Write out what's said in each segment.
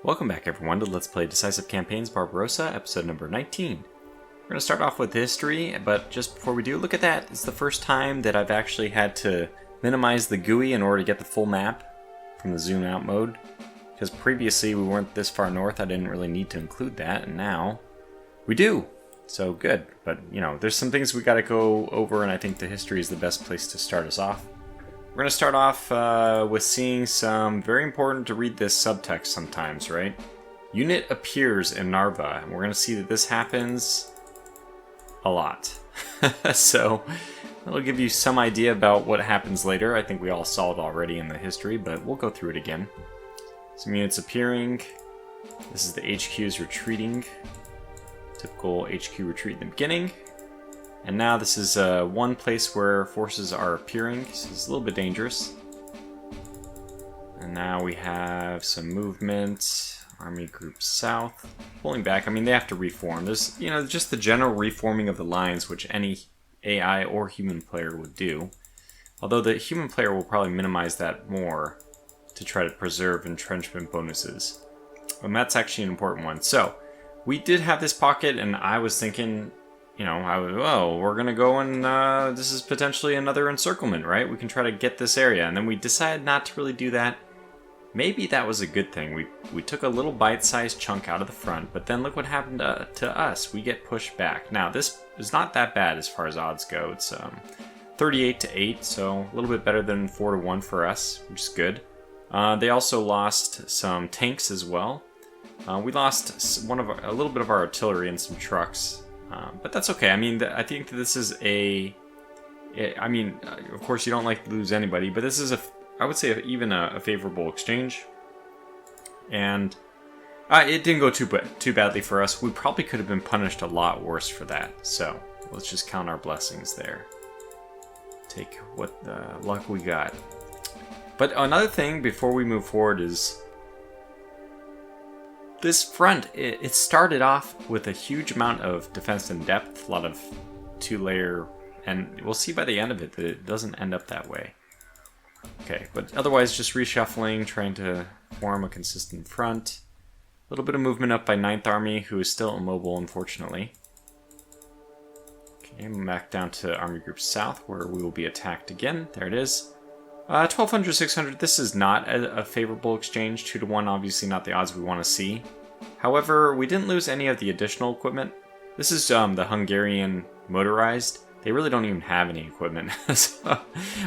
Welcome back everyone to Let's Play Decisive Campaigns Barbarossa, episode number 19. We're going to start off with history, but just before we do, look at that. It's the first time that I've actually had to minimize the GUI in order to get the full map from the zoom out mode. Because previously we weren't this far north, I didn't really need to include that, and now we do. So good, but you know, there's some things we got to go over, and I think the history is the best place to start us off. We're going to start off with seeing some very important to read this subtext sometimes, right? Unit appears in Narva, and we're going to see that this happens a lot. So that'll give you some idea about what happens later. I think we all saw it already in the history, but we'll go through it again. Some units appearing. This is the HQ's retreating. Typical HQ retreat in the beginning. And now this is one place where forces are appearing, so it's a little bit dangerous. And now we have some movement. Army Group South. Pulling back, I mean, they have to reform. There's, you know, just the general reforming of the lines, which any AI or human player would do. Although the human player will probably minimize that more to try to preserve entrenchment bonuses. And that's actually an important one. So, we did have this pocket, and I was thinking, you know, we're going to go and this is potentially another encirclement, right? We can try to get this area. And then we decided not to really do that. Maybe that was a good thing. We took a little bite-sized chunk out of the front, but then look what happened to us. We get pushed back. Now, this is not that bad as far as odds go. It's 38-8, so a little bit better than 4-1 for us, which is good. They also lost some tanks as well. We lost a little bit of our artillery and some trucks. But that's okay. I mean, I think that this is of course you don't like to lose anybody, but this is I would say even a favorable exchange. And it didn't go too badly for us. We probably could have been punished a lot worse for that. So let's just count our blessings there. Take what luck we got. But another thing before we move forward is this front, it started off with a huge amount of defense in depth, a lot of two-layer, and we'll see by the end of it that it doesn't end up that way. Okay, but otherwise just reshuffling, trying to form a consistent front. A little bit of movement up by 9th Army, who is still immobile, unfortunately. Okay, back down to Army Group South, where we will be attacked again. There it is. 1200, 600, this is not a favorable exchange. 2-1, obviously not the odds we want to see. However, we didn't lose any of the additional equipment. This is the Hungarian motorized. They really don't even have any equipment.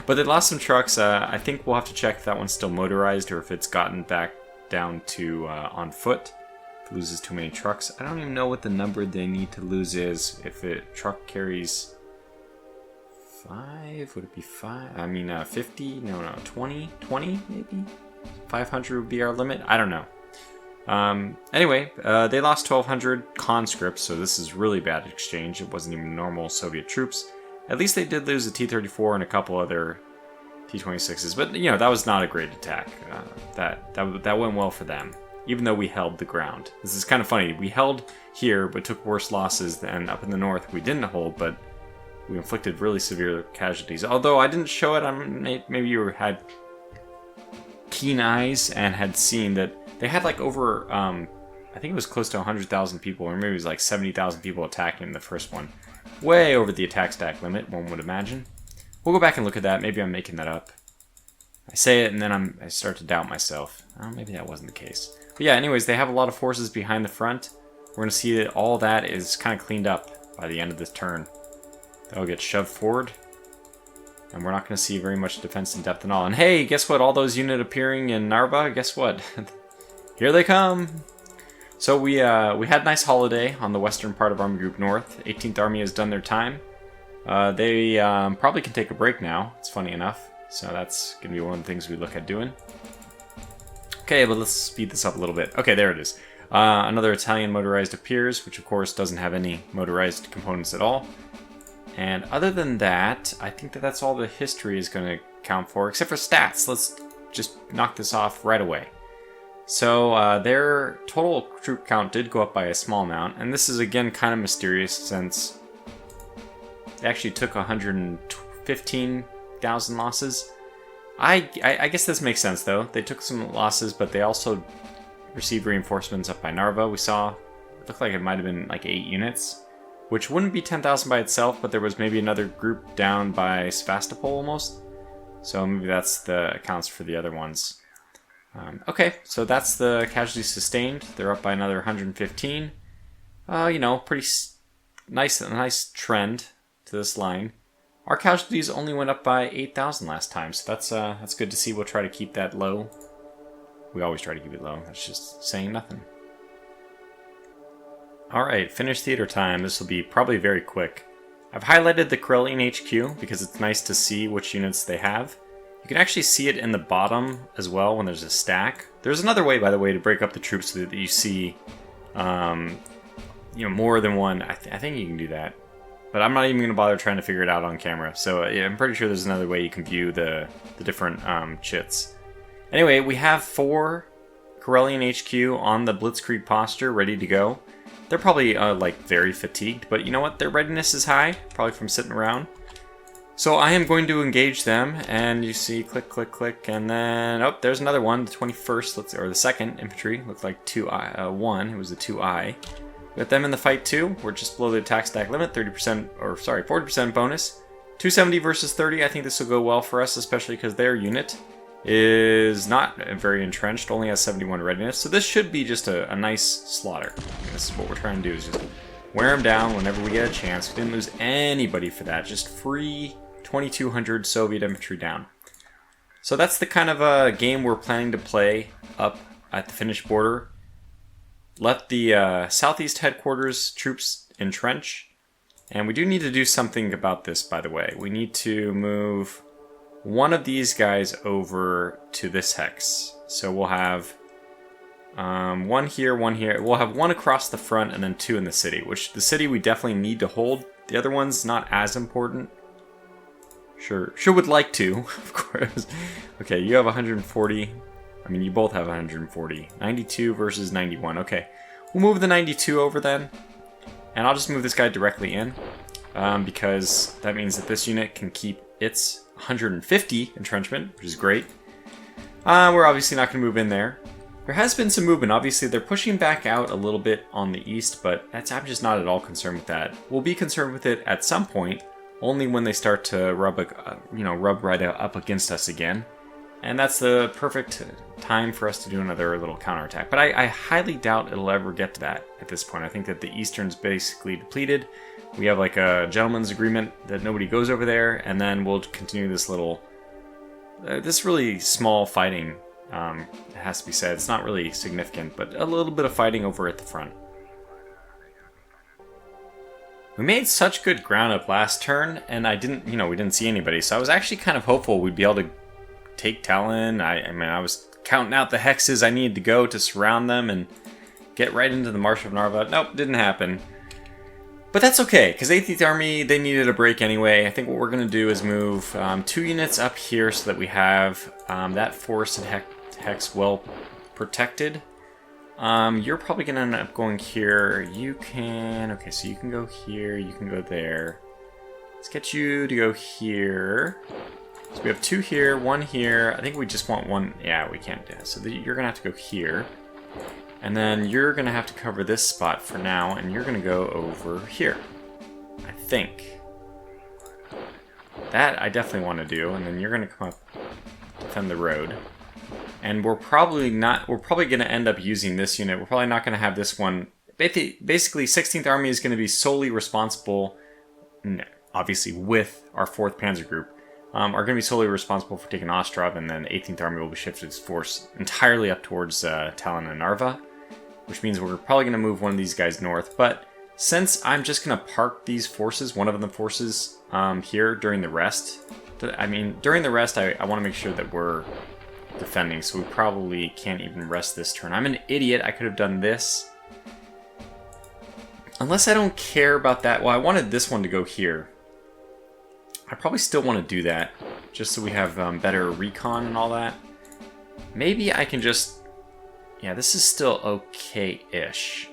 But they lost some trucks. I think we'll have to check if that one's still motorized or if it's gotten back down to on foot. If it loses too many trucks. I don't even know what the number they need to lose is. If a truck carries 5, would it be 5? I mean, 50? No, 20? 20 maybe? 500 would be our limit? I don't know. Anyway, they lost 1,200 conscripts, so this is really bad exchange. It wasn't even normal Soviet troops. At least they did lose a T-34 and a couple other T-26s, but you know, that was not a great attack. That went well for them, even though we held the ground. This is kind of funny. We held here, but took worse losses than up in the north. We didn't hold, but we inflicted really severe casualties. Although I didn't show it, maybe you had keen eyes and had seen that they had like over, I think it was close to 100,000 people, or maybe it was like 70,000 people attacking the first one. Way over the attack stack limit, one would imagine. We'll go back and look at that. Maybe I'm making that up. I say it and then I start to doubt myself. Oh, maybe that wasn't the case. But yeah, anyways, they have a lot of forces behind the front. We're going to see that all that is kind of cleaned up by the end of this turn. They'll get shoved forward. And we're not going to see very much defense in depth at all. And hey, guess what? All those units appearing in Narva, guess what? Here they come! So we had a nice holiday on the western part of Army Group North. 18th Army has done their time. They probably can take a break now. It's funny enough. So that's going to be one of the things we look at doing. Okay, but let's speed this up a little bit. Okay, there it is. Another Italian motorized appears, which of course doesn't have any motorized components at all. And other than that, I think that that's all the history is going to count for, except for stats. Let's just knock this off right away. So their total troop count did go up by a small amount, and this is again kind of mysterious since they actually took 115,000 losses. I guess this makes sense though. They took some losses, but they also received reinforcements up by Narva. We saw, it looked like it might have been like 8 units, which wouldn't be 10,000 by itself, but there was maybe another group down by Sevastopol almost. So maybe that's the accounts for the other ones. Okay, so that's the casualties sustained. They're up by another 115. You know, pretty nice trend to this line. Our casualties only went up by 8,000 last time, so that's good to see. We'll try to keep that low. We always try to keep it low. That's just saying nothing. Alright, Finnish theater time. This will be probably very quick. I've highlighted the Coiling HQ because it's nice to see which units they have. You can actually see it in the bottom as well when there's a stack. There's another way, by the way, to break up the troops so that you see more than one. I think you can do that. But I'm not even going to bother trying to figure it out on camera. So yeah, I'm pretty sure there's another way you can view the different chits. Anyway, we have 4 Coiling HQ on the Blitzkrieg posture ready to go. They're probably like very fatigued, but you know what? Their readiness is high, probably from sitting around. So I am going to engage them, and you see click, click, click, and then, oh, there's another one, the 21st, or the 2nd Infantry, looked like 1, it was the 2I. We got them in the fight too, we're just below the attack stack limit, 40% bonus. 270 versus 30, I think this will go well for us, especially because their unit is not very entrenched, only has 71 readiness, so this should be just a nice slaughter. This is what we're trying to do, is just wear them down whenever we get a chance. We didn't lose anybody for that, just free 2,200 Soviet infantry down. So that's the kind of a game we're planning to play up at the Finnish border. Let the southeast headquarters troops entrench. And we do need to do something about this, by the way. We need to move one of these guys over to this hex. So we'll have one here, one here. We'll have one across the front and then 2 in the city, which the city we definitely need to hold. The other one's not as important. Sure would like to, of course. Okay, you have 140. I mean, you both have 140. 92 versus 91. Okay, we'll move the 92 over then. And I'll just move this guy directly in. Because that means that this unit can keep its 150 entrenchment, which is great. We're obviously not going to move in there. There has been some movement. Obviously, they're pushing back out a little bit on the east, but I'm just not at all concerned with that. We'll be concerned with it at some point, only when they start to rub right up against us again. And that's the perfect time for us to do another little counterattack. But I highly doubt it'll ever get to that at this point. I think that the eastern's basically depleted. We have like a gentleman's agreement that nobody goes over there, and then we'll continue this little, this really small fighting. It has to be said. It's not really significant, but a little bit of fighting over at the front. We made such good ground up last turn, and we didn't see anybody, so I was actually kind of hopeful we'd be able to take Talon. I mean, I was counting out the hexes I needed to go to surround them and get right into the Marsh of Narva. Nope, didn't happen. But that's okay, because 18th Army, they needed a break anyway. I think what we're going to do is move 2 units up here so that we have that forest and hex well protected. You're probably going to end up going here. Okay, so you can go here, you can go there. Let's get you to go here. So we have 2 here, 1 here. I think we just want 1. Yeah, we can't do that. So you're going to have to go here. And then you're going to have to cover this spot for now, and you're going to go over here. I think. That I definitely want to do, and then you're going to come up, defend the road. And we're probably going to end up using this unit. We're probably not going to have this one. Basically, 16th Army is going to be solely responsible, obviously with our 4th Panzer Group, are going to be solely responsible for taking Ostrov, and then 18th Army will be shifted its force entirely up towards Talon and Narva, which means we're probably going to move one of these guys north. But since I'm just going to park these forces, one of the forces here during the rest, I want to make sure that we're defending, so we probably can't even rest this turn. I'm an idiot. I could have done this. Unless I don't care about that. Well, I wanted this one to go here. I probably still want to do that, just so we have better recon and all that. Maybe I can just... Yeah, this is still okay-ish.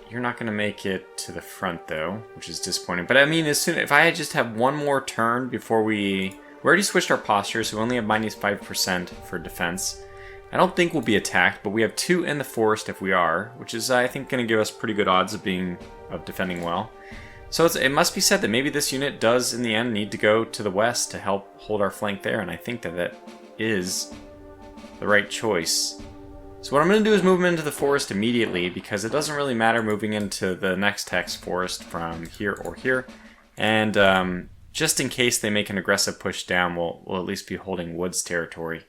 You're not going to make it to the front, though, which is disappointing. But I mean, if I just have one more turn before we already switched our posture, so we only have -5% for defense. I don't think we'll be attacked, but we have 2 in the forest if we are, which is, I think, going to give us pretty good odds of defending well. So it must be said that maybe this unit does, in the end, need to go to the west to help hold our flank there, and I think that that is the right choice. So what I'm going to do is move them into the forest immediately, because it doesn't really matter moving into the next text forest from here or here. And just in case they make an aggressive push down, we'll at least be holding woods territory.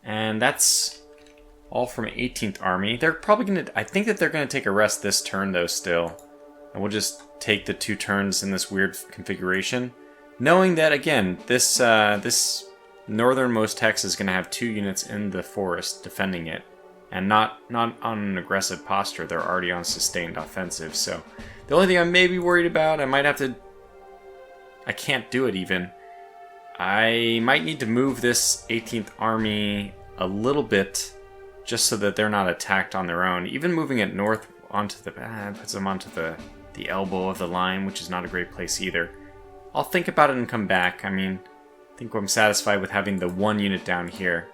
And that's all from 18th Army. They're probably going to... I think that they're going to take a rest this turn, though, still. And we'll just take the 2 turns in this weird configuration. Knowing that, again, this northernmost text is going to have 2 units in the forest defending it. And not on an aggressive posture. They're already on sustained offensive. So the only thing I may be worried about, I might have to... I can't do it even. I might need to move this 18th Army a little bit just so that they're not attacked on their own. Even moving it north onto the... puts them onto the elbow of the line, which is not a great place either. I'll think about it and come back. I mean, I think I'm satisfied with having the 1 unit down here.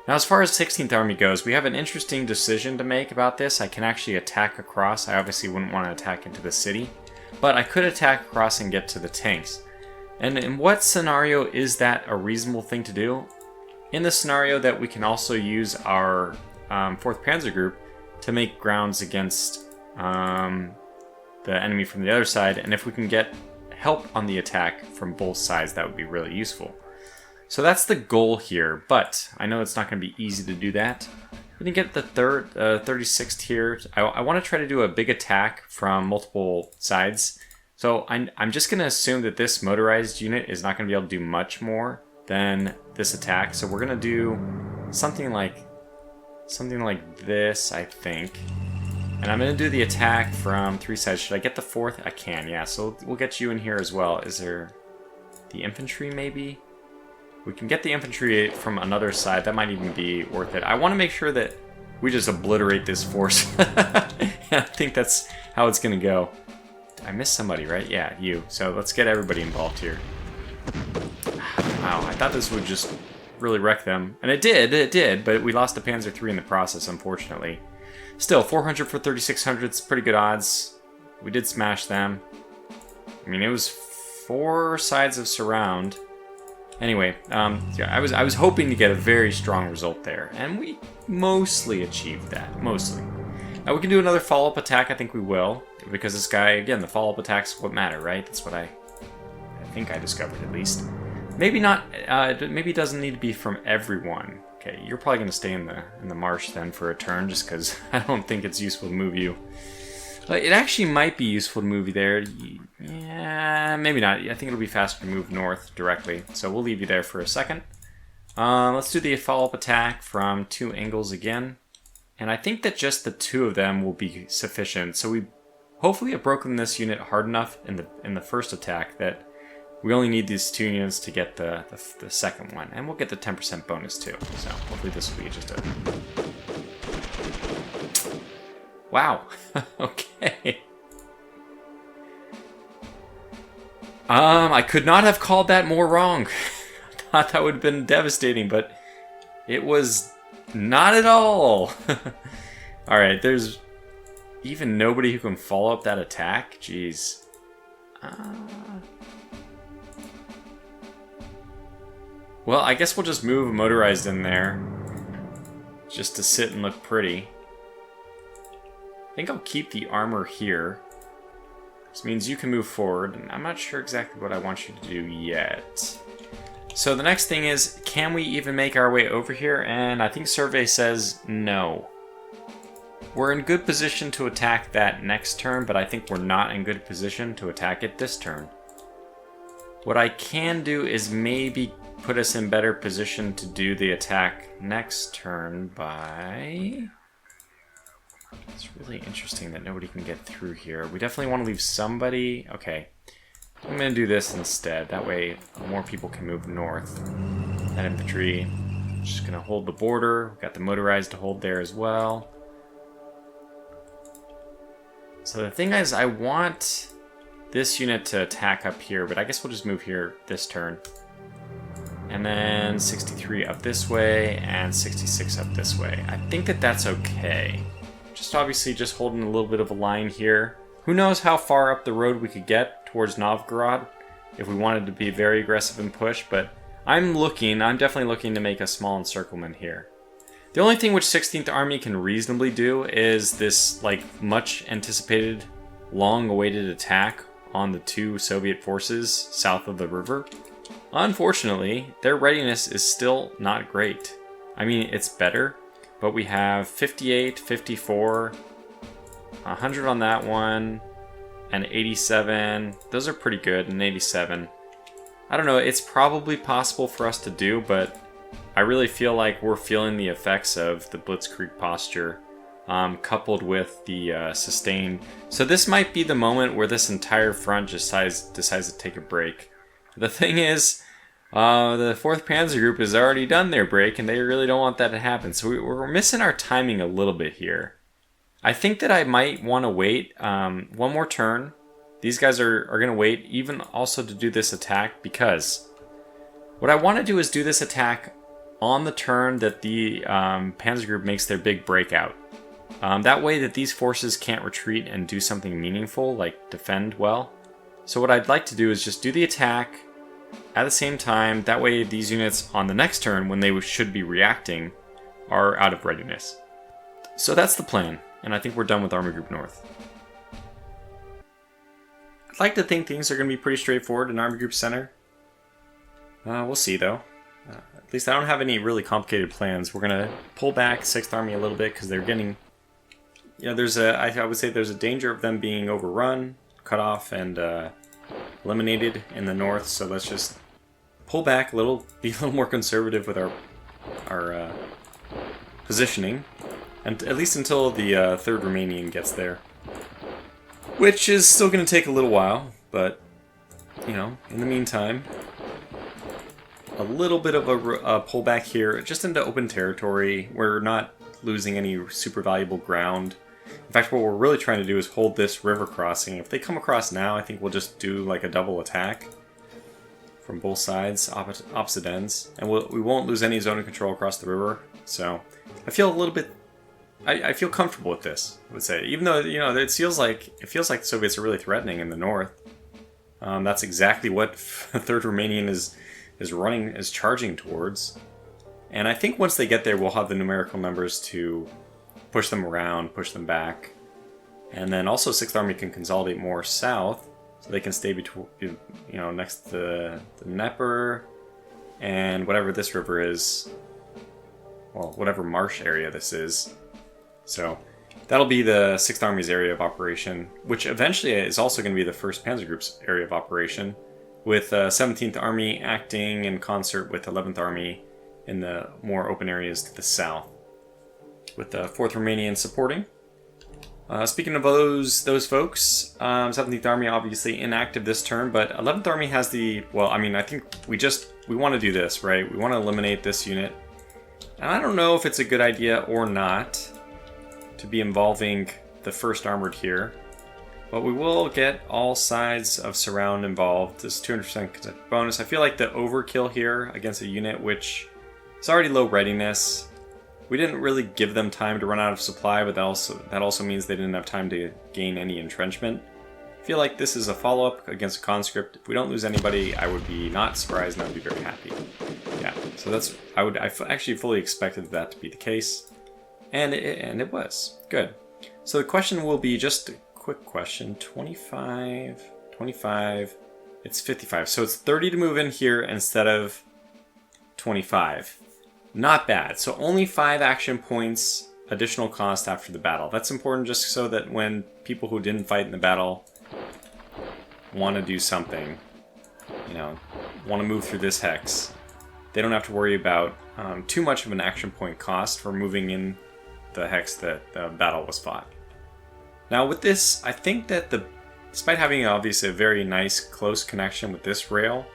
Now, as far as 16th Army goes, we have an interesting decision to make about this. I can actually attack across. I obviously wouldn't want to attack into the city, but I could attack across and get to the tanks. And in what scenario is that a reasonable thing to do? In the scenario that we can also use our 4th Panzer Group to make grounds against the enemy from the other side, and if we can get help on the attack from both sides, that would be really useful. So that's the goal here, but I know it's not going to be easy to do that. We can get the 36th here. I want to try to do a big attack from multiple sides. So I'm just going to assume that this motorized unit is not going to be able to do much more than this attack. So we're going to do something like this, I think. And I'm going to do the attack from 3 sides. Should I get the 4th? I can, yeah. So we'll get you in here as well. Is there the infantry maybe? We can get the infantry from another side. That might even be worth it. I want to make sure that we just obliterate this force. I think that's how it's going to go. I missed somebody, right? Yeah, you. So let's get everybody involved here. Wow, I thought this would just really wreck them. And it did, but we lost the Panzer III in the process, unfortunately. Still, 400 for 3,600, it's pretty good odds. We did smash them. I mean, it was 4 sides of surround. Anyway, yeah, I was hoping to get a very strong result there, and we mostly achieved that, mostly. Now we can do another follow-up attack, I think we will, because this guy, again, the follow-up attacks what matter, right? That's what I think I discovered, at least. Maybe not, maybe it doesn't need to be from everyone. Okay, you're probably going to stay in the marsh then for a turn, just because I don't think it's useful to move you. But it actually might be useful to move you there. Yeah, maybe not. I think it'll be faster to move north directly. So we'll leave you there for a second. Let's do the follow-up attack from 2 angles again. And I think that just the 2 of them will be sufficient. So we hopefully have broken this unit hard enough in the first attack that we only need these 2 units to get the second one. And we'll get the 10% bonus too. So hopefully this will be just a... Wow. Okay. I could not have called that more wrong. I thought that would have been devastating, but it was not at all. Alright, there's even nobody who can follow up that attack? Jeez. Well, I guess we'll just move motorized in there. Just to sit and look pretty. I think I'll keep the armor here. This means you can move forward, and I'm not sure exactly what I want you to do yet. So the next thing is, can we even make our way over here? And I think survey says no. We're in good position to attack that next turn, but I think we're not in good position to attack it this turn. What I can do is maybe put us in better position to do the attack next turn by... It's really interesting that nobody can get through here. We definitely want to leave somebody... Okay. I'm going to do this instead. That way more people can move north. That infantry. Just going to hold the border. We've got the motorized to hold there as well. So the thing is, I want this unit to attack up here, but I guess we'll just move here this turn. And then 63 up this way, and 66 up this way. I think that that's okay. Just obviously just holding a little bit of a line here. Who knows how far up the road we could get towards Novgorod if we wanted to be very aggressive and push, but I'm definitely looking to make a small encirclement here. The only thing which 16th Army can reasonably do is this like much anticipated, long-awaited attack on the two Soviet forces south of the river. Unfortunately, their readiness is still not great. I mean, it's better, but we have 58, 54, 100 on that one, and 87. Those are pretty good, and 87. I don't know, it's probably possible for us to do, but I really feel like we're feeling the effects of the Blitzkrieg posture, coupled with the sustained. So this might be the moment where this entire front just decides to take a break. The thing is, the 4th Panzer Group has already done their break, and they really don't want that to happen. So we're missing our timing a little bit here. I think that I might want to wait one more turn. These guys are going to wait, even also to do this attack, because what I want to do is do this attack on the turn that the Panzer Group makes their big breakout. That way that these forces can't retreat and do something meaningful, like defend well. So what I'd like to do is just do the attack at the same time. That way these units on the next turn, when they should be reacting, are out of readiness. So that's the plan, and I think we're done with Army Group North. I'd like to think things are going to be pretty straightforward in Army Group Center. We'll see though. At least I don't have any really complicated plans. We're going to pull back 6th Army a little bit because they're getting... I would say there's a danger of them being overrun, cut off, and eliminated in the north. So let's just pull back a little, be a little more conservative with our positioning, and at least until the 3rd Romanian gets there, which is still going to take a little while. But you know, in the meantime, a little bit of a pullback here, just into open territory. We're not losing any super valuable ground. In fact, what we're really trying to do is hold this river crossing. If they come across now, I think we'll just do like a double attack from both sides, opposite ends, and we won't lose any zone of control across the river. So I feel a little bit, I feel comfortable with this, I would say, even though, you know, it feels like the Soviets are really threatening in the north. That's exactly what 3rd Romanian is charging towards. And I think once they get there, we'll have the numerical numbers to push them around, push them back. And then also 6th Army can consolidate more south, so they can stay between, you know, next to the Dnieper and whatever this river is. Well, whatever marsh area this is. So that'll be the 6th Army's area of operation, which eventually is also going to be the 1st Panzer Group's area of operation, with 17th Army acting in concert with 11th Army in the more open areas to the south, with the 4th Romanian supporting. Speaking of those folks, 17th Army obviously inactive this turn, but 11th Army has the, well, I mean, I think we want to do this, right? We want to eliminate this unit. And I don't know if it's a good idea or not to be involving the 1st Armored here, but we will get all sides of surround involved. This 200% bonus. I feel like the overkill here against a unit which is already low readiness. We didn't really give them time to run out of supply, but that also means they didn't have time to gain any entrenchment. I feel like this is a follow-up against a conscript. If we don't lose anybody, I would be not surprised and I would be very happy. Yeah, so I actually fully expected that to be the case, and it was. Good. So the question will be just a quick question. 25, it's 55. So it's 30 to move in here instead of 25. Not bad. So only 5 action points additional cost after the battle. That's important just so that when people who didn't fight in the battle want to do something, you know, want to move through this hex, they don't have to worry about too much of an action point cost for moving in the hex that the battle was fought. Now with this, I think that despite having obviously a very nice close connection with this rail,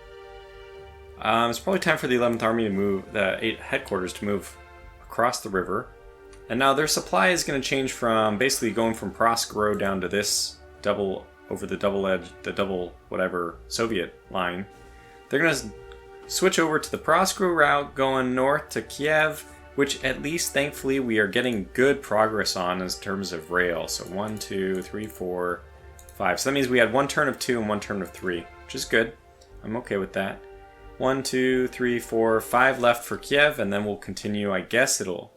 it's probably time for the 11th Army to move, the 8th headquarters to move across the river. And now their supply is going to change from basically going from Prask Road down to this over the double edge, the double whatever Soviet line. They're going to switch over to the Proskro route going north to Kiev, which at least thankfully we are getting good progress on in terms of rail. So 1, 2, 3, 4, 5. So that means we had 1 turn of 2 and 1 turn of 3, which is good. I'm okay with that. 1, 2, 3, 4, 5 left for Kiev, and then we'll continue. I guess it'll,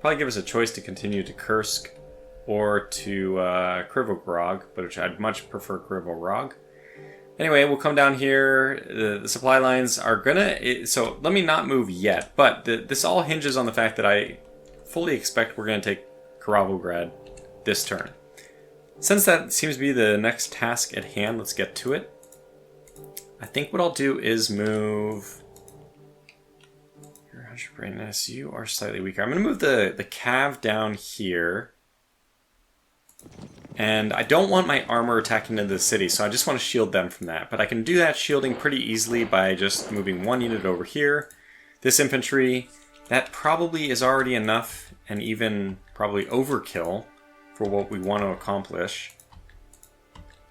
probably give us a choice to continue to Kursk or to Krivolgrad, but which I'd much prefer Krivolgrad. Anyway, we'll come down here. The supply lines are gonna... So let me not move yet, but this all hinges on the fact that I fully expect we're going to take Krivolgrad this turn. Since that seems to be the next task at hand, let's get to it. I think what I'll do is move... Your 100 brightness, you are slightly weaker. I'm going to move the cav down here. And I don't want my armor attacking into the city, so I just want to shield them from that. But I can do that shielding pretty easily by just moving 1 unit over here. This infantry, that probably is already enough, and even probably overkill for what we want to accomplish.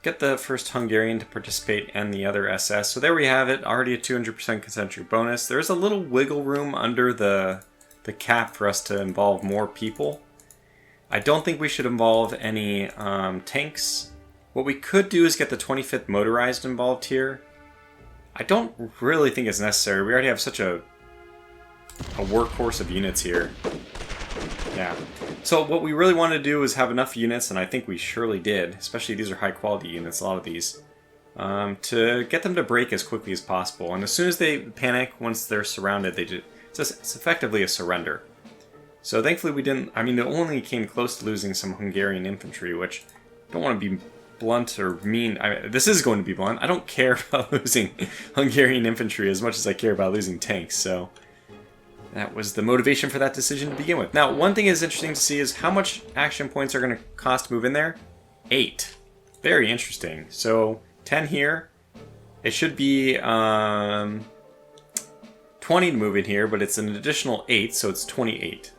Get the first Hungarian to participate and the other SS. So there we have it, already a 200% concentric bonus. There's a little wiggle room under the cap for us to involve more people. I don't think we should involve any tanks. What we could do is get the 25th motorized involved here. I don't really think it's necessary. We already have such a workhorse of units here. Yeah. So what we really wanted to do was have enough units, and I think we surely did, especially these are high quality units, a lot of these, to get them to break as quickly as possible. And as soon as they panic, once they're surrounded, it's effectively a surrender. So thankfully we didn't, it only came close to losing some Hungarian infantry, which I don't want to be blunt or mean. This is going to be blunt. I don't care about losing Hungarian infantry as much as I care about losing tanks, so that was the motivation for that decision to begin with. Now, one thing is interesting to see is how much action points are going to cost to move in there. 8. Very interesting. So 10 here. It should be 20 to move in here, but it's an additional 8, so it's 28.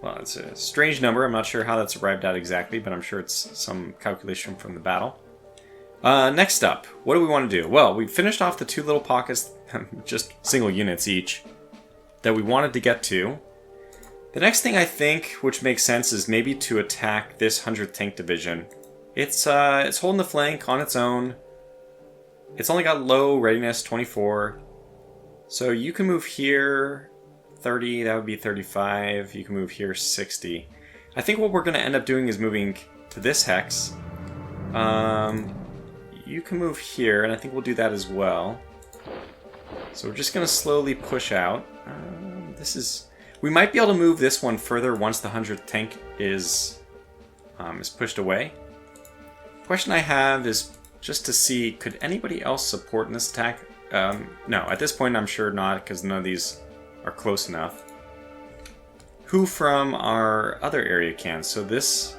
Well, it's a strange number. I'm not sure how that's arrived at exactly, but I'm sure it's some calculation from the battle. Next up, what do we want to do? Well, we finished off the 2 little pockets, just single units each, that we wanted to get to. The next thing I think, which makes sense, is maybe to attack this 100th Tank Division. It's holding the flank on its own. It's only got low readiness, 24. So you can move here 30, that would be 35. You can move here 60. I think what we're going to end up doing is moving to this hex. You can move here, and I think we'll do that as well. So we're just going to slowly push out. We might be able to move this one further once the 100th tank is pushed away. Question I have is just to see, could anybody else support in this attack? No, at this point I'm sure not, because none of these are close enough. Who from our other area can? So this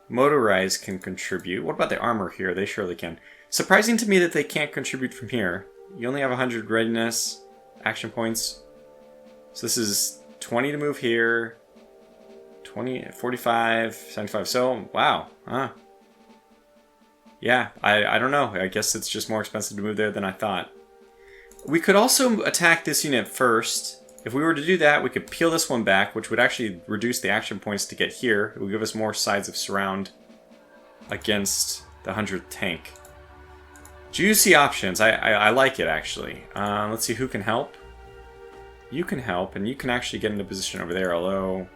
motorized can contribute. What about the armor here? They surely can. Surprising to me that they can't contribute from here. You only have 100 readiness, action points. So this is 20 to move here, 20, 45, 75. So, wow. Huh. Yeah, I don't know. I guess it's just more expensive to move there than I thought. We could also attack this unit first. If we were to do that, we could peel this one back, which would actually reduce the action points to get here. It would give us more sides of surround against the 100th tank. Juicy options. I like it, actually. Let's see who can help. You can help, and you can actually get into position over there, although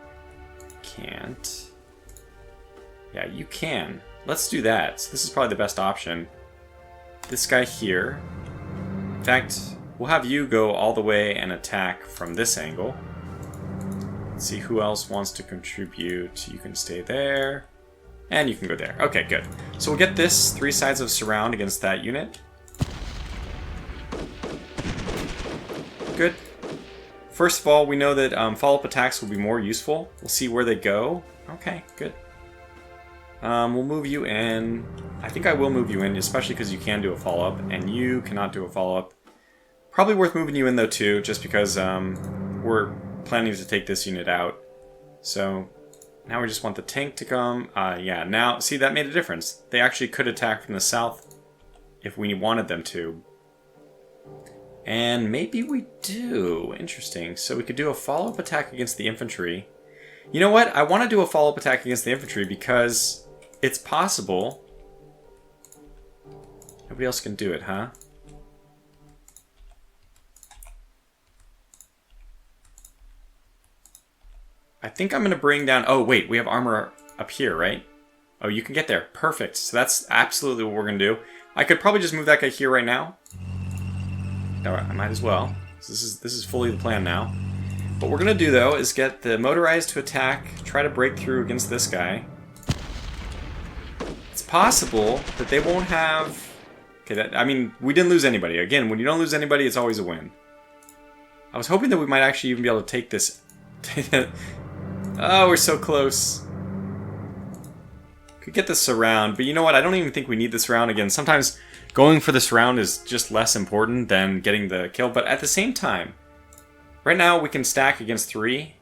can't. Yeah, you can. Let's do that. So this is probably the best option. This guy here. In fact, we'll have you go all the way and attack from this angle. Let's see who else wants to contribute. You can stay there. And you can go there. Okay, good. So we'll get this 3 sides of surround against that unit. Good. First of all, we know that follow-up attacks will be more useful. We'll see where they go. Okay, good. We'll move you in. I think I will move you in, especially because you can do a follow-up, and you cannot do a follow-up. Probably worth moving you in, though, too, just because we're planning to take this unit out. So now we just want the tank to come. Yeah, now, see, that made a difference. They actually could attack from the south if we wanted them to. And maybe we do. Interesting. So we could do a follow-up attack against the infantry. You know what? I want to do a follow-up attack against the infantry because it's possible. Nobody else can do it, huh? I think I'm going to bring down... Oh, wait. We have armor up here, right? Oh, you can get there. Perfect. So that's absolutely what we're going to do. I could probably just move that guy here right now. No, I might as well. So this is fully the plan now. What we're going to do, though, is get the motorized to attack, try to break through against this guy. It's possible that they won't have... Okay, I mean, we didn't lose anybody. Again, when you don't lose anybody, it's always a win. I was hoping that we might actually even be able to take this... Oh, we're so close. Could get the surround, but you know what? I don't even think we need the surround again. Sometimes going for the surround is just less important than getting the kill, but at the same time, right now we can stack against 3,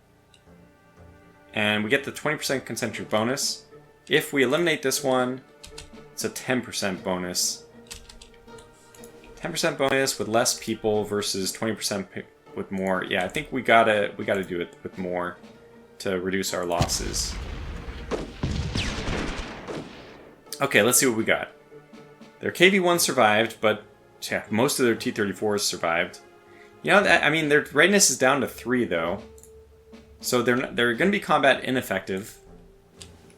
and we get the 20% concentric bonus. If we eliminate this one, it's a 10% bonus. 10% bonus with less people versus 20% with more. Yeah, I think we gotta do it with more to reduce our losses. Okay, let's see what we got. Their KV-1 survived, but yeah, most of their T-34s survived. You know, I mean, their readiness is down to 3, though. So they're going to be combat ineffective.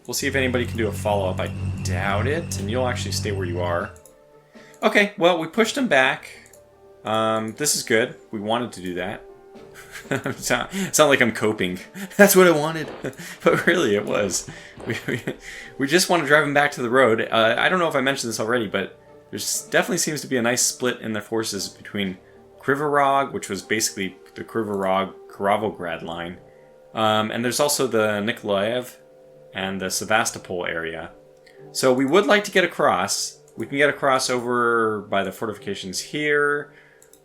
We'll see if anybody can do a follow-up. I doubt it, and you'll actually stay where you are. Okay, well, we pushed them back. This is good. We wanted to do that. It's not like I'm coping. That's what I wanted. But really, it was. We just want to drive them back to the road. I don't know if I mentioned this already, but there definitely seems to be a nice split in their forces between Krivorog, which was basically the Krivorog-Kirovograd line, and there's also the Nikolaev and the Sevastopol area. So we would like to get across. We can get across over by the fortifications here,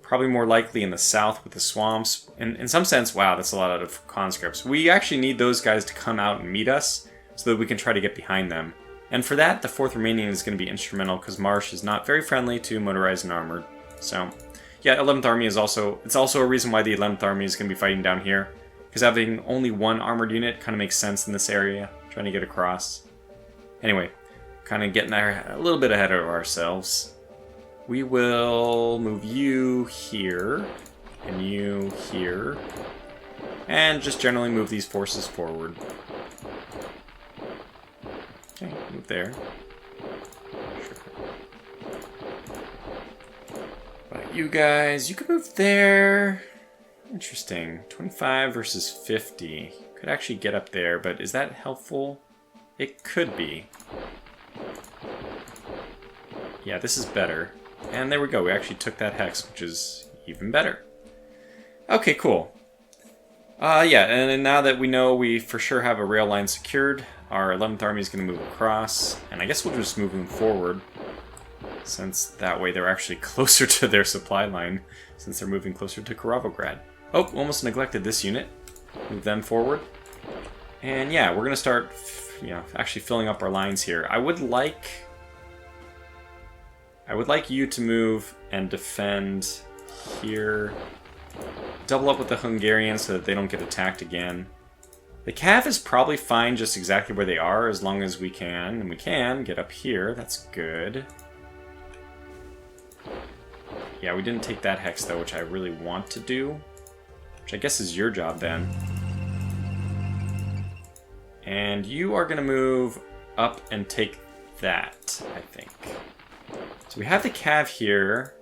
probably more likely in the south with the swamps. In some sense, wow, that's a lot of conscripts. We actually need those guys to come out and meet us so that we can try to get behind them. And for that, the 4th Romanian is going to be instrumental because Marsh is not very friendly to motorized and armored. So, yeah, 11th Army is also... It's also a reason why the 11th Army is going to be fighting down here. Because having only one armored unit kind of makes sense in this area, trying to get across. Anyway, kind of getting a little bit ahead of ourselves. We will move you here, and you here, and just generally move these forces forward. Okay, move there. Sure. But you guys, you could move there. Interesting. 25 versus 50. Could actually get up there, but is that helpful? It could be. Yeah, this is better. And there we go, we actually took that hex, which is even better. Okay, cool. Yeah, and now that we know we for sure have a rail line secured, our 11th Army is going to move across, and I guess we'll just move them forward, since that way they're actually closer to their supply line, since they're moving closer to Kirovograd. Oh, almost neglected this unit. Move them forward. And yeah, we're going to start, actually filling up our lines here. I would like you to move and defend here. Double up with the Hungarians so that they don't get attacked again. The Cav is probably fine just exactly where they are as long as we can. And we can get up here. That's good. Yeah, we didn't take that hex though, which I really want to do. Which I guess is your job then. And you are going to move up and take that, I think. So we have the Cav here.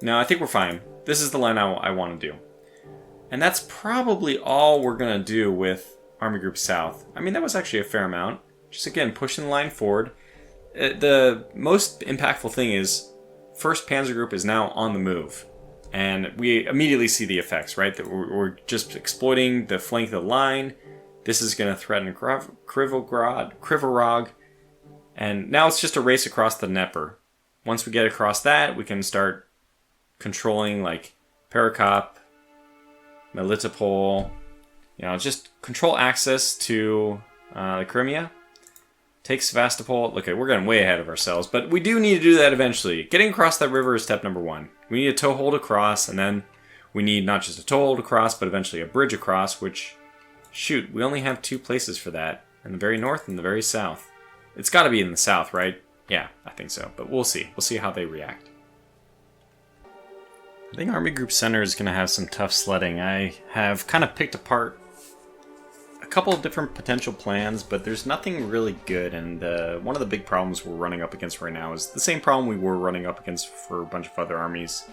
No, I think we're fine. This is the line I want to do. And that's probably all we're going to do with Army Group South. I mean, that was actually a fair amount. Just again, pushing the line forward. The most impactful thing is 1st Panzer Group is now on the move. And we immediately see the effects, right? That we're just exploiting the flank of the line. This is going to threaten Krivorog. And now it's just a race across the Dnieper. Once we get across that, we can start controlling like Perekop, Melitopol. Just control access to the Crimea. Take Sevastopol. Okay, we're getting way ahead of ourselves, but we do need to do that eventually. Getting across that river is step number 1. We need a toehold across, and then we need not just a toehold across, but eventually a bridge across, which, shoot, we only have 2 places for that. In the very north and the very south. It's got to be in the south, right? Yeah, I think so, but we'll see. We'll see how they react. I think Army Group Center is going to have some tough sledding. I have kind of picked apart a couple of different potential plans, but there's nothing really good, and one of the big problems we're running up against right now is the same problem we were running up against for a bunch of other armies.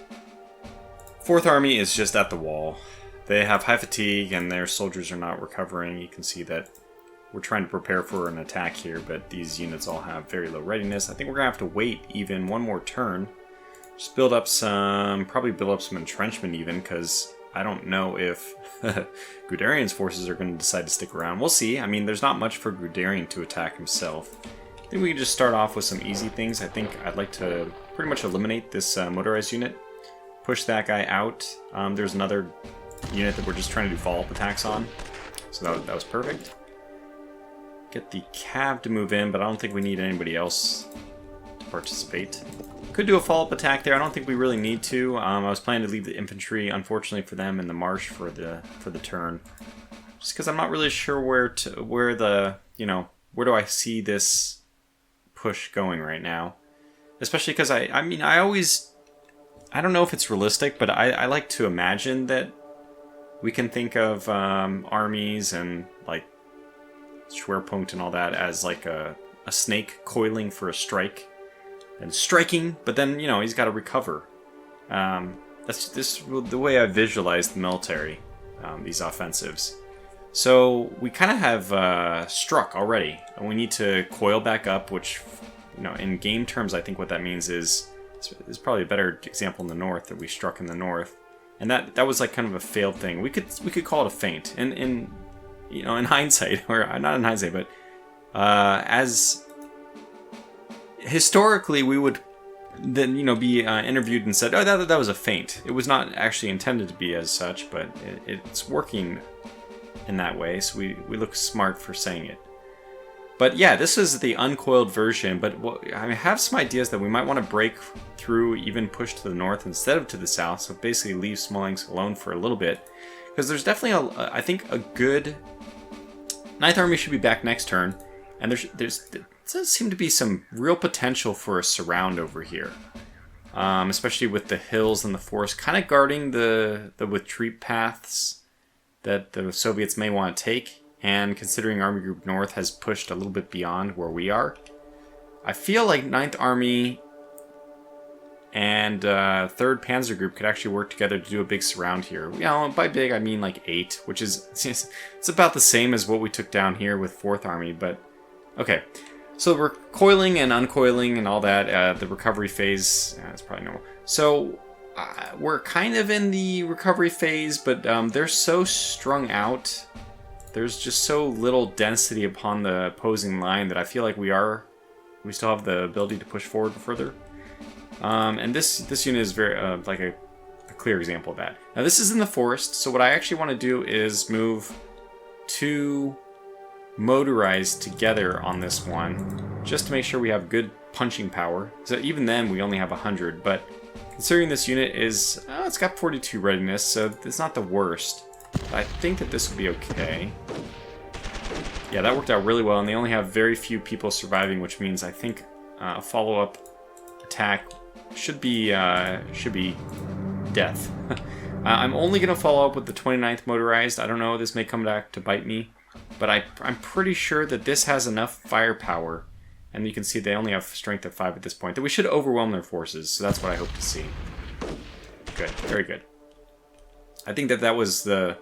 4th Army is just at the wall. They have high fatigue, and their soldiers are not recovering. You can see that we're trying to prepare for an attack here, but these units all have very low readiness. I think we're going to have to wait even one more turn. Just build up some, probably build up some entrenchment even, because I don't know if Guderian's forces are going to decide to stick around. We'll see. I mean, there's not much for Guderian to attack himself. I think we can just start off with some easy things. I think I'd like to pretty much eliminate this motorized unit. Push that guy out. There's another unit that we're just trying to do follow-up attacks on. So that was perfect. Get the cav to move in, but I don't think we need anybody else to participate. Could do a follow-up attack there. I don't think we really need to. I was planning to leave the infantry, unfortunately for them, in the marsh for the turn, just because I'm not really sure where do I see this push going right now. Especially because I don't know if it's realistic, but I like to imagine that we can think of armies and like Schwerpunkt and all that as like a snake coiling for a strike. And striking, but then, he's got to recover. That's the way I visualize the military, these offensives. So we kind of have struck already, and we need to coil back up, which, in game terms, I think what that means is probably a better example in the north, that we struck in the north. And that was like kind of a failed thing. We could call it a feint. In hindsight, or not in hindsight, but as historically, we would then, be interviewed and said, oh, that was a feint. It was not actually intended to be as such, but it's working in that way, so we look smart for saying it. But yeah, this is the uncoiled version, but I have some ideas that we might want to break through, even push to the north instead of to the south, so basically leave Smolensk alone for a little bit. Because there's definitely, I think, a good... 9th Army should be back next turn, and there does seem to be some real potential for a surround over here. Especially with the hills and the forest kind of guarding the retreat paths that the Soviets may want to take. And considering Army Group North has pushed a little bit beyond where we are, I feel like 9th Army and 3rd Panzer Group could actually work together to do a big surround here. By big, I mean like 8, which is it's about the same as what we took down here with 4th Army, but okay. So we're coiling and uncoiling and all that. The recovery phase, it's probably normal. So we're kind of in the recovery phase, but they're so strung out. There's just so little density upon the opposing line that I feel like we still have the ability to push forward further. And this unit is very like a clear example of that. Now this is in the forest, so what I actually want to do is move 2 motorized together on this one, just to make sure we have good punching power. So even then we only have 100, but considering this unit is, it's got 42 readiness, so it's not the worst. But I think that this will be okay. Yeah, that worked out really well, and they only have very few people surviving, which means I think a follow-up attack should be death. I'm only going to follow up with the 29th motorized. I don't know, this may come back to bite me. But I'm pretty sure that this has enough firepower, and you can see they only have strength of 5 at this point, that we should overwhelm their forces, so that's what I hope to see. Good, very good. I think that was the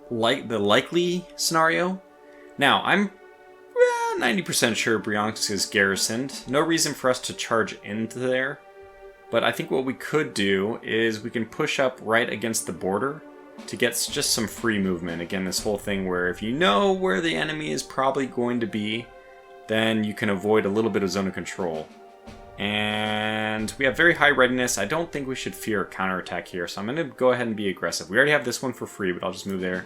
likely scenario. Now, I'm 90% sure Bryansk is garrisoned. No reason for us to charge into there, but I think what we could do is we can push up right against the border to get just some free movement. Again, this whole thing where if you know where the enemy is probably going to be, then you can avoid a little bit of zone of control. And we have very high readiness. I don't think we should fear a counterattack here, so I'm going to go ahead and be aggressive. We already have this one for free, but I'll just move there.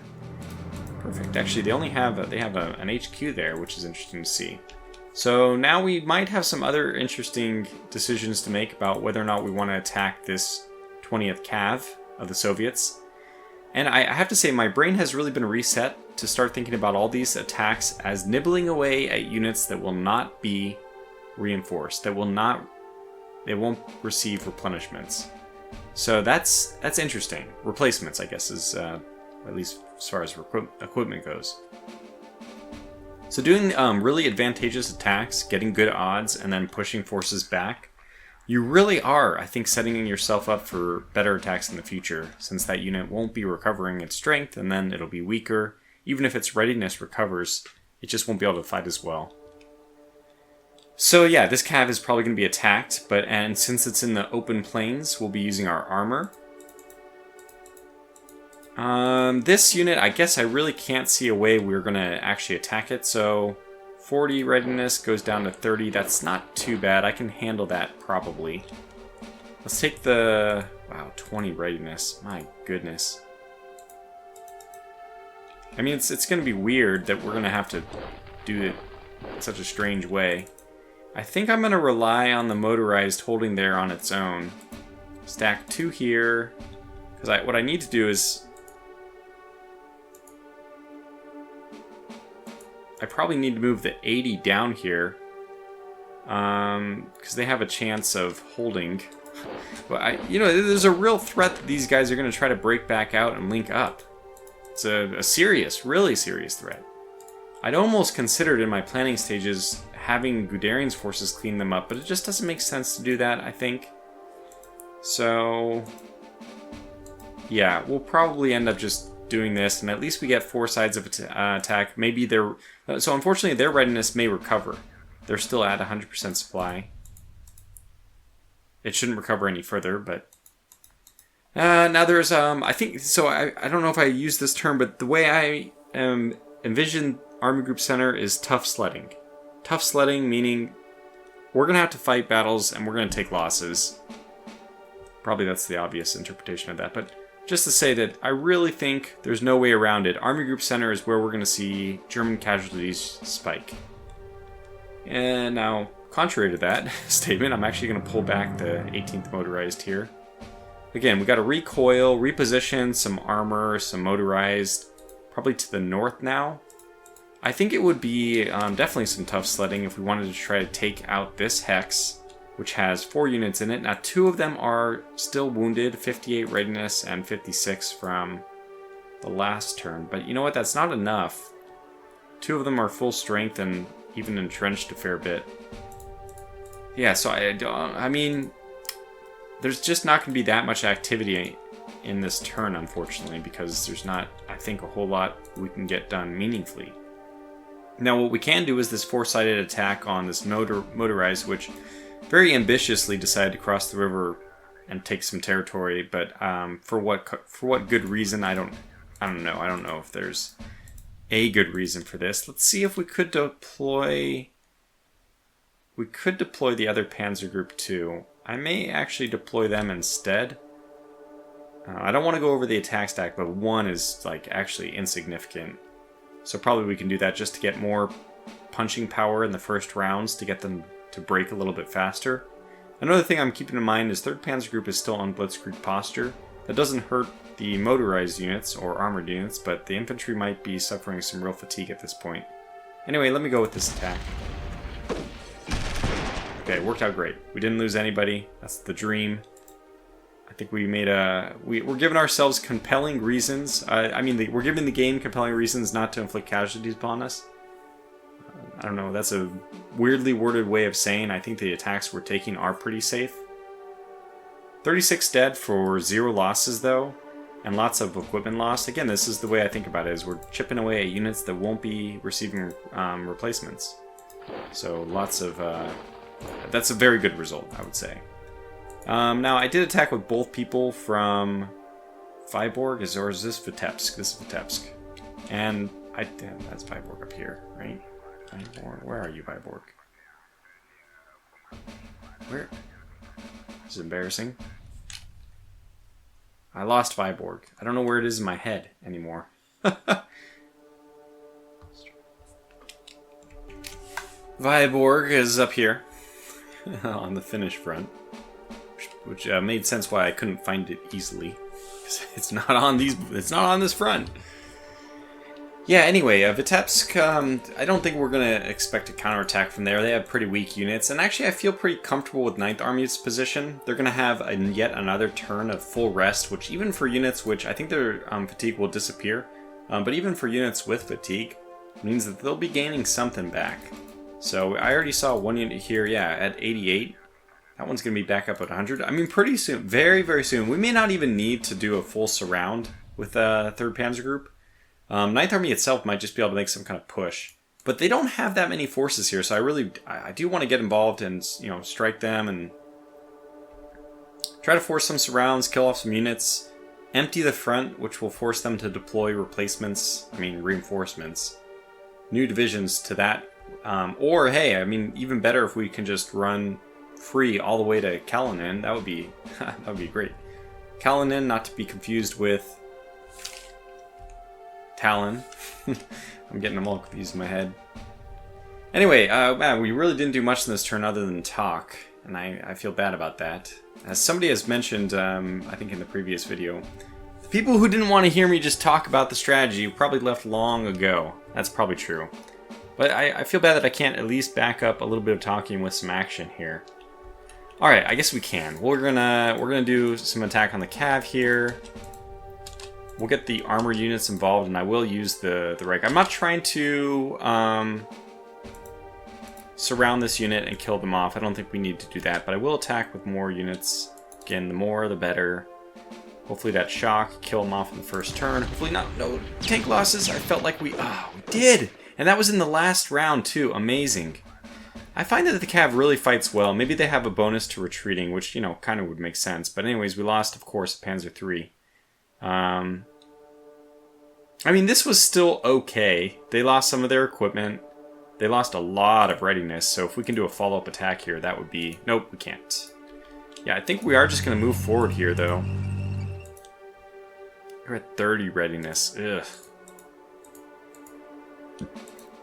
Perfect. Actually, they have an HQ there, which is interesting to see. So now we might have some other interesting decisions to make about whether or not we want to attack this 20th Cav of the Soviets. And I have to say, my brain has really been reset to start thinking about all these attacks as nibbling away at units that will not be reinforced, they won't receive replenishments. So that's interesting. Replacements, I guess, is at least as far as equipment goes. So doing really advantageous attacks, getting good odds, and then pushing forces back, you really are, I think, setting yourself up for better attacks in the future, since that unit won't be recovering its strength, and then it'll be weaker. Even if its readiness recovers, it just won't be able to fight as well. So yeah, this cav is probably going to be attacked, and since it's in the open plains, we'll be using our armor. This unit, I guess I really can't see a way we're going to actually attack it, so 40 readiness goes down to 30. That's not too bad. I can handle that probably. Let's take the... Wow, 20 readiness. My goodness. I mean, it's going to be weird that we're going to have to do it in such a strange way. I think I'm going to rely on the motorized holding there on its own. Stack 2 here. Because what I need to do is... I probably need to move the 80 down here. Because they have a chance of holding. But there's a real threat that these guys are going to try to break back out and link up. It's a serious, really serious threat. I'd almost considered in my planning stages having Guderian's forces clean them up, but it just doesn't make sense to do that, I think. So, yeah, we'll probably end up just doing this, and at least we get 4 sides of attack. Maybe so unfortunately their readiness may recover. They're still at 100% supply. It shouldn't recover any further, but... now there's, I think, so I don't know if I use this term, but the way I envision Army Group Center is tough sledding. Tough sledding meaning we're going to have to fight battles and we're going to take losses. Probably that's the obvious interpretation of that, but just to say that I really think there's no way around it. Army Group Center is where we're going to see German casualties spike. And now, contrary to that statement, I'm actually going to pull back the 18th motorized here. Again, we got to recoil, reposition some armor, some motorized, probably to the north now. I think it would be definitely some tough sledding if we wanted to try to take out this hex, which has 4 units in it. Now, 2 of them are still wounded, 58 readiness and 56 from the last turn. But you know what? That's not enough. 2 of them are full strength and even entrenched a fair bit. Yeah, so I mean, there's just not going to be that much activity in this turn, unfortunately, because there's not, I think, a whole lot we can get done meaningfully. Now, what we can do is this 4-sided attack on this motorized, which very ambitiously decided to cross the river and take some territory, but for what good reason, I don't know. I don't know if there's a good reason for this. Let's see if we could deploy... We could deploy the other Panzer Group too. I may actually deploy them instead. I don't want to go over the attack stack, but 1 is like actually insignificant. So probably we can do that just to get more punching power in the first rounds to get them to break a little bit faster. Another thing I'm keeping in mind is 3rd Panzer Group is still on Blitzkrieg posture. That doesn't hurt the motorized units or armored units, but the infantry might be suffering some real fatigue at this point. Anyway, let me go with this attack. Okay, it worked out great. We didn't lose anybody. That's the dream. I think we made we're giving ourselves compelling reasons. We're giving the game compelling reasons not to inflict casualties upon us. I don't know, that's a weirdly worded way of saying I think the attacks we're taking are pretty safe. 36 dead for 0 losses, though, and lots of equipment lost. Again, this is the way I think about it, is we're chipping away at units that won't be receiving replacements. So lots of... that's a very good result, I would say. Now, I did attack with both people from Vyborg, or is this Vitebsk? This is Vitebsk. And that's Vyborg up here, right? Vyborg. Where are you, Vyborg? Where? This is embarrassing. I lost Vyborg. I don't know where it is in my head anymore. Viborg is up here on the Finnish front, which made sense why I couldn't find it easily. It's not on these. It's not on this front. Yeah. Anyway, Vitebsk. I don't think we're gonna expect a counterattack from there. They have pretty weak units, and actually, I feel pretty comfortable with 9th Army's position. They're gonna have yet another turn of full rest, which even for units, which I think their fatigue will disappear, but even for units with fatigue, means that they'll be gaining something back. So I already saw one unit here, yeah, at 88. That one's going to be back up at 100. I mean, pretty soon, very, very soon. We may not even need to do a full surround with 3rd Panzer Group. 9th Army itself might just be able to make some kind of push. But they don't have that many forces here, so I do want to get involved and, strike them and try to force some surrounds, kill off some units, empty the front, which will force them to deploy reinforcements, new divisions to that. Or, hey, I mean, even better if we can just run free all the way to Kalinin. That would be that would be great. Kalinin, not to be confused with Talon. I'm getting them all confused in my head. Anyway, man, we really didn't do much in this turn other than talk, and I feel bad about that. As somebody has mentioned, I think in the previous video, the people who didn't want to hear me just talk about the strategy probably left long ago. That's probably true. But I feel bad that I can't at least back up a little bit of talking with some action here. All right, I guess we can. We're gonna do some attack on the cav here. We'll get the armored units involved, and I will use the Reich. I'm not trying to surround this unit and kill them off. I don't think we need to do that, but I will attack with more units. Again, the more, the better. Hopefully that shock, kill them off in the first turn. Hopefully no tank losses. I felt like we did! And that was in the last round, too. Amazing. I find that the cav really fights well. Maybe they have a bonus to retreating, which, kind of would make sense. But anyways, we lost, of course, Panzer III. I mean, this was still okay. They lost some of their equipment. They lost a lot of readiness. So if we can do a follow-up attack here, that would be... Nope, we can't. Yeah, I think we are just going to move forward here, though. We're at 30 readiness. Ugh.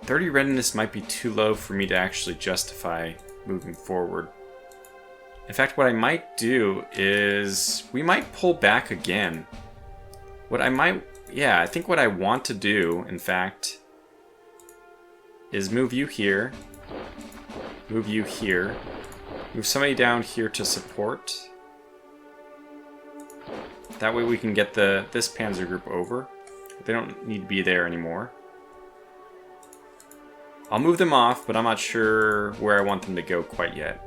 30 readiness might be too low for me to actually justify moving forward. In fact, what I might do is we might pull back again. I think what I want to do, in fact, is move you here, move you here, move somebody down here to support. That way we can get this Panzer group over. They don't need to be there anymore. I'll move them off, but I'm not sure where I want them to go quite yet.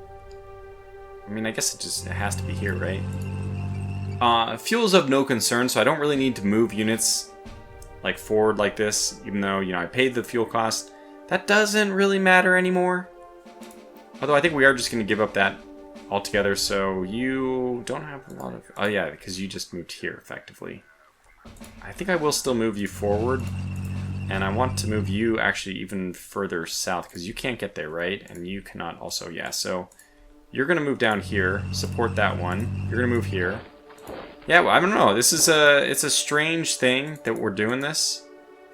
I mean, I guess it has to be here, right? Fuel's of no concern, so I don't really need to move units like forward like this, even though, I paid the fuel cost. That doesn't really matter anymore. Although I think we are just going to give up that altogether, so you don't have a lot of... Oh yeah, because you just moved here, effectively. I think I will still move you forward. And I want to move you actually even further south, because you can't get there, right? And you cannot also, yeah. So you're going to move down here, support that one. You're going to move here. Yeah, well, I don't know. This is it's a strange thing that we're doing this.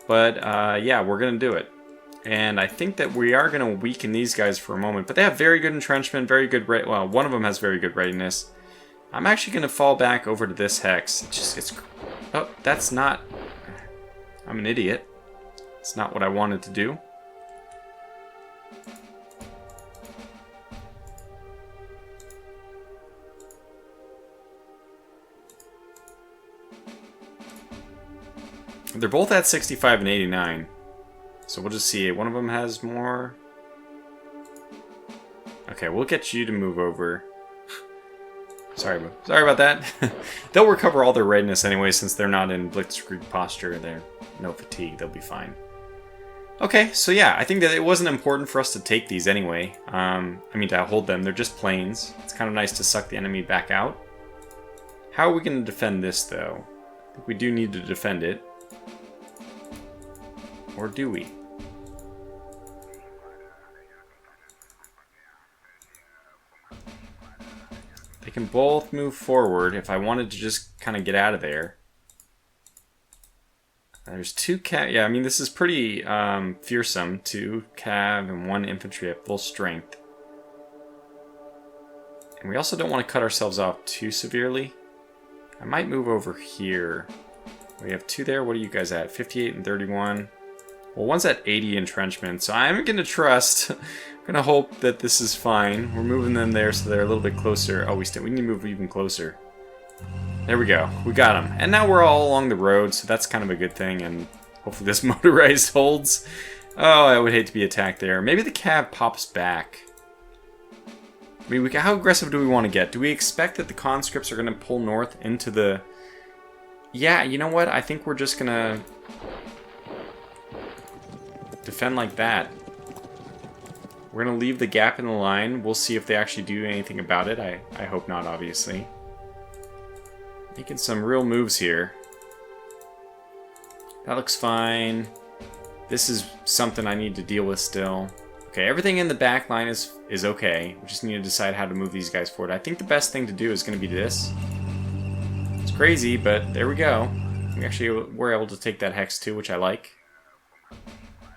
But yeah, we're going to do it. And I think that we are going to weaken these guys for a moment. But they have very good entrenchment, very good... Well, one of them has very good readiness. I'm actually going to fall back over to this hex. Oh, that's not... I'm an idiot. It's not what I wanted to do. They're both at 65 and 89. So we'll just see. One of them has more. Okay, we'll get you to move over. Sorry about that. They'll recover all their readiness anyway, since they're not in blitzkrieg posture. They're no fatigue. They'll be fine. Okay, so yeah, I think that it wasn't important for us to take these anyway. To hold them. They're just planes. It's kind of nice to suck the enemy back out. How are we going to defend this, though? I think we do need to defend it. Or do we? They can both move forward if I wanted to just kind of get out of there. There's 2 cav. Yeah, I mean, this is pretty fearsome. 2 cav and 1 infantry at full strength. And we also don't want to cut ourselves off too severely. I might move over here. We have 2 there. What are you guys at? 58 and 31. Well, one's at 80 entrenchment, so I'm going to trust. I'm going to hope that this is fine. We're moving them there so they're a little bit closer. Oh, we need to move even closer. There we go. We got them. And now we're all along the road, so that's kind of a good thing. And hopefully this motorized holds. Oh, I would hate to be attacked there. Maybe the cav pops back. I mean, how aggressive do we want to get? Do we expect that the conscripts are going to pull north into the... Yeah, you know what? I think we're just going to defend like that. We're going to leave the gap in the line. We'll see if they actually do anything about it. I hope not, obviously. Making some real moves here. That looks fine. This is something I need to deal with still. Okay, everything in the back line is okay. We just need to decide how to move these guys forward. I think the best thing to do is going to be this. It's crazy, but there we go. We actually were able to take that hex too, which I like.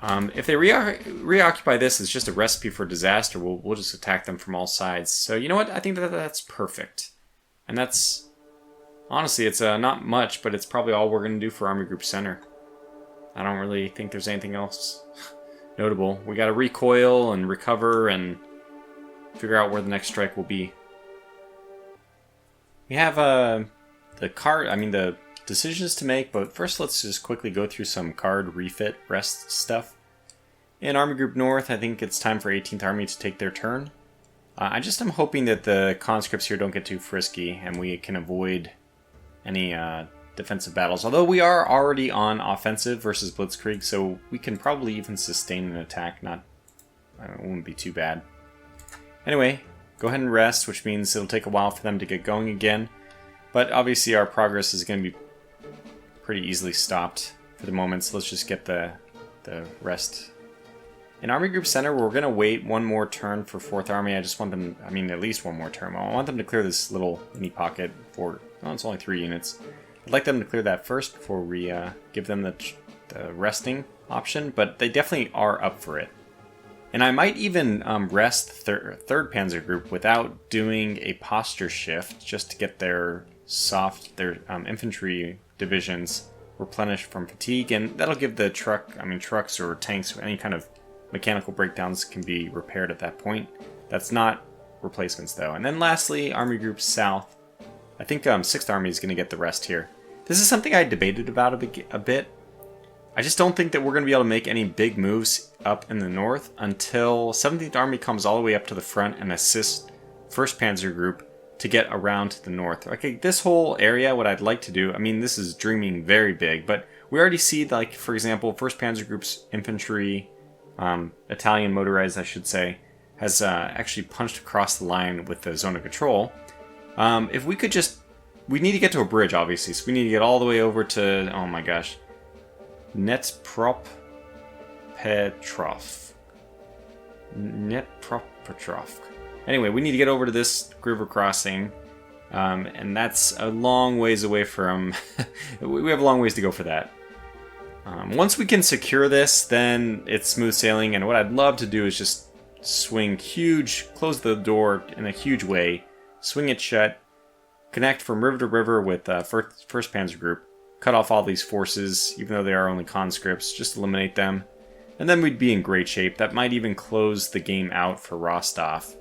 If they reoccupy this, it's just a recipe for disaster. We'll just attack them from all sides. So you know what? I think that's perfect. And that's... Honestly, it's not much, but it's probably all we're going to do for Army Group Center. I don't really think there's anything else notable. We got to recoil and recover and figure out where the next strike will be. We have the decisions to make, but first let's just quickly go through some card refit rest stuff. In Army Group North, I think it's time for 18th Army to take their turn. I just am hoping that the conscripts here don't get too frisky and we can avoid any defensive battles. Although we are already on offensive versus Blitzkrieg, so we can probably even sustain an attack. It wouldn't be too bad. Anyway, go ahead and rest, which means it'll take a while for them to get going again. But obviously our progress is going to be pretty easily stopped for the moment, so let's just get the rest. In Army Group Center, we're going to wait one more turn for 4th Army. I just want them, at least one more turn. I want them to clear this little mini pocket for, oh, it's only 3 units. I'd like them to clear that first before we give them the resting option, but they definitely are up for it. And I might even rest 3rd Panzer Group without doing a posture shift, just to get their infantry divisions replenished from fatigue, and that'll give the trucks or tanks, any kind of mechanical breakdowns can be repaired at that point. That's not replacements though. And then lastly, Army Group South. I think 6th Army is going to get the rest here. This is something I debated about a bit. I just don't think that we're going to be able to make any big moves up in the north until 17th Army comes all the way up to the front and assists 1st Panzer Group to get around to the north. Okay, this whole area, what I'd like to do, this is dreaming very big, but we already see, like, for example, 1st Panzer Group's infantry, Italian motorized, I should say, has actually punched across the line with the zone of control. If we could just... We need to get to a bridge, obviously, so we need to get all the way over to... Oh my gosh. Netprop Petrov. Anyway, we need to get over to this river crossing, and that's a long ways away from... we have a long ways to go for that. Once we can secure this, then it's smooth sailing, and what I'd love to do is just swing close the door in a huge way, swing it shut, connect from river to river with 1st Panzer Group, cut off all these forces, even though they are only conscripts, just eliminate them, and then we'd be in great shape. That might even close the game out for Rostov.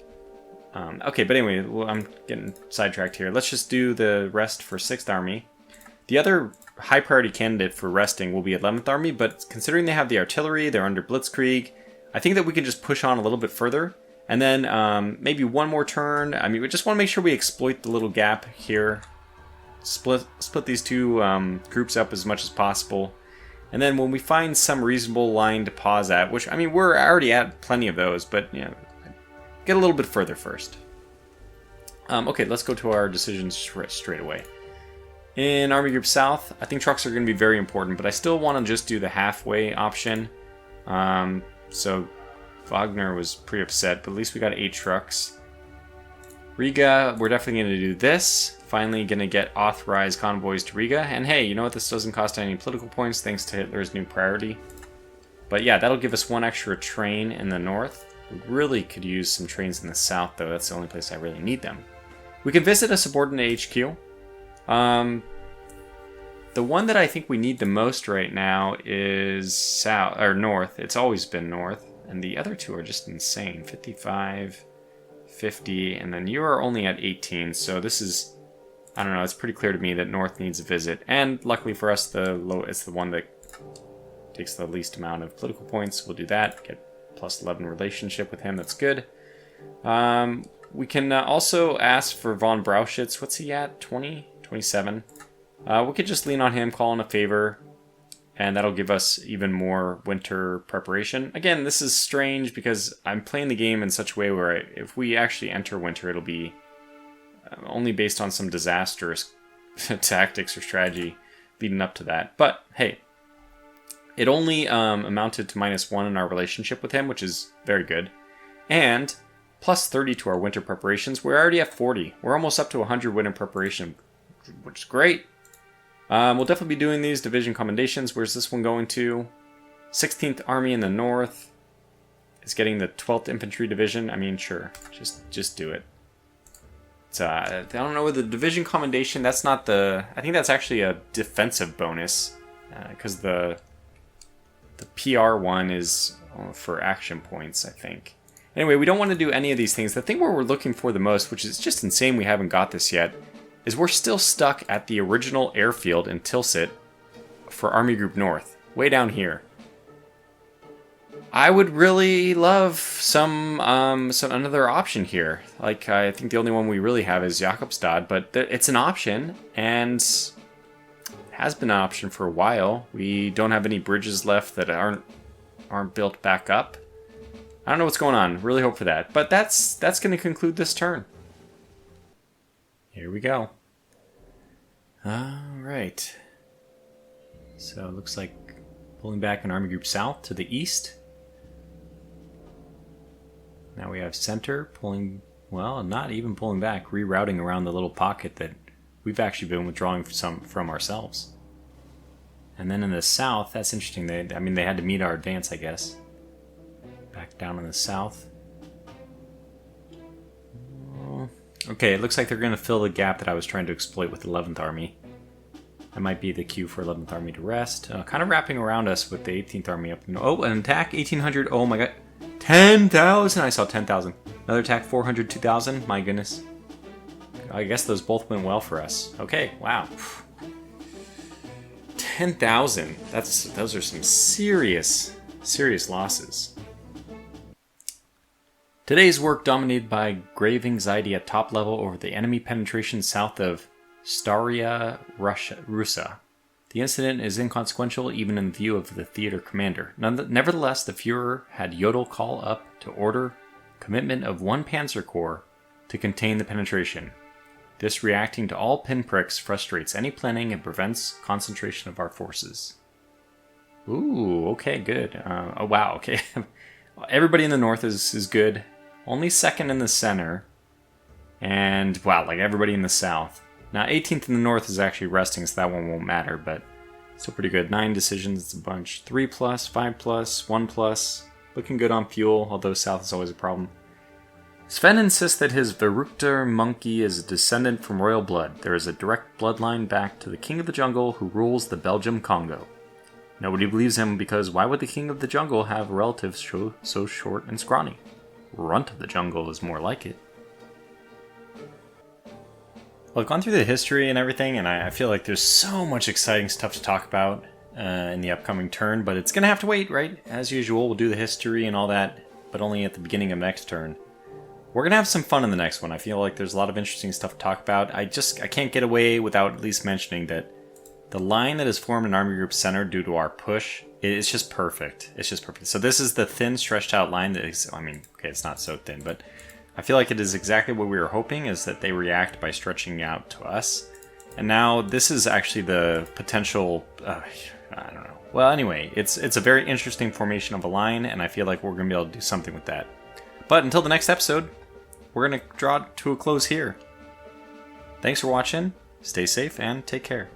Okay, but anyway, I'm getting sidetracked here. Let's just do the rest for 6th Army. The other high priority candidate for resting will be 11th Army, but considering they have the artillery, they're under Blitzkrieg, I think that we can just push on a little bit further, and then maybe one more turn. We just want to make sure we exploit the little gap here, split these two groups up as much as possible, and then when we find some reasonable line to pause at, which, we're already at plenty of those, but, get a little bit further first. Okay, let's go to our decisions straight away. In Army Group South, I think trucks are going to be very important, but I still want to just do the halfway option. So Wagner was pretty upset, but at least we got 8 trucks. Riga, we're definitely going to do this. finally going to get authorized convoys to Riga. And hey, you know what? This doesn't cost any political points thanks to Hitler's new priority. But yeah, that'll give us one extra train in the north. We really could use some trains in the south, though. That's the only place I really need them. We can visit a subordinate HQ. The one that I think we need the most right now is south or north. It's always been north. And the other two are just insane. 55, 50, and then you are only at 18. So this is, I don't know, it's pretty clear to me that north needs a visit. And luckily for us, it's the one that takes the least amount of political points. We'll do that. Get plus 11 relationship with him. That's good. We can also ask for von Brauchitz. What's he at? 20? 27. We could just lean on him, call in a favor, and that'll give us even more winter preparation. Again, this is strange because I'm playing the game in such a way where if we actually enter winter, it'll be only based on some disastrous tactics or strategy leading up to that. But hey, it only amounted to -1 in our relationship with him, which is very good. And plus 30 to our winter preparations. We're already at 40. We're almost up to 100 winter preparation, which is great. We'll definitely be doing these division commendations. Where's this one going to? 16th Army in the north is getting the 12th Infantry Division. I mean, sure, just do it. It's, I don't know, with the division commendation, that's not the... I think that's actually a defensive bonus, because the PR one is for action points, I think. Anyway, we don't want to do any of these things. The thing where we're looking for the most, which is just insane we haven't got this yet, is we're still stuck at the original airfield in Tilsit for Army Group North, way down here. I would really love some another option here. Like, I think the only one we really have is Jakobstad, but it's an option, and has been an option for a while. We don't have any bridges left that aren't built back up. I don't know what's going on. Really hope for that. But that's going to conclude this turn. Here we go. Alright. So it looks like pulling back an Army Group South to the east. Now we have center pulling, well, not even pulling back, rerouting around the little pocket that we've actually been withdrawing some from ourselves. And then in the south, that's interesting. They had to meet our advance, I guess. Back down in the south. Okay, it looks like they're going to fill the gap that I was trying to exploit with the 11th Army. That might be the cue for 11th Army to rest. Kind of wrapping around us with the 18th Army up. Oh, an attack, 1,800. Oh my god. 10,000! I saw 10,000. Another attack, 400, 2,000. My goodness. I guess those both went well for us. Okay, wow. 10,000. Those are some serious losses. Today's work dominated by grave anxiety at top level over the enemy penetration south of Staria Russa. The incident is inconsequential even in view of the theater commander. Nevertheless, the Führer had Jodl call up to order commitment of 1 Panzer Corps to contain the penetration. This, reacting to all pinpricks, frustrates any planning and prevents concentration of our forces. Ooh, okay, good. Oh wow, okay. Everybody in the north is good. Only second in the center. And, wow, like everybody in the south. Now, 18th in the north is actually resting, so that one won't matter, but still pretty good. 9 decisions, it's a bunch. 3+, 5+, 1+. Looking good on fuel, although south is always a problem. Sven insists that his Verruchter monkey is a descendant from royal blood. There is a direct bloodline back to the king of the jungle who rules the Belgium Congo. Nobody believes him because why would the king of the jungle have relatives so short and scrawny? Runt of the jungle is more like it. Well, I've gone through the history and everything, and I feel like there's so much exciting stuff to talk about in the upcoming turn, but it's going to have to wait, right? As usual, we'll do the history and all that, but only at the beginning of next turn. We're going to have some fun in the next one. I feel like there's a lot of interesting stuff to talk about. I can't get away without at least mentioning that the line that has formed an Army Group Center due to our push, it's just perfect. It's just perfect. So this is the thin, stretched out line that is, I mean, okay, it's not so thin, but I feel like it is exactly what we were hoping, is that they react by stretching out to us. And now this is actually the potential, I don't know. Well, anyway, it's a very interesting formation of a line, and I feel like we're going to be able to do something with that. But until the next episode, we're going to draw it to a close here. Thanks for watching, stay safe, and take care.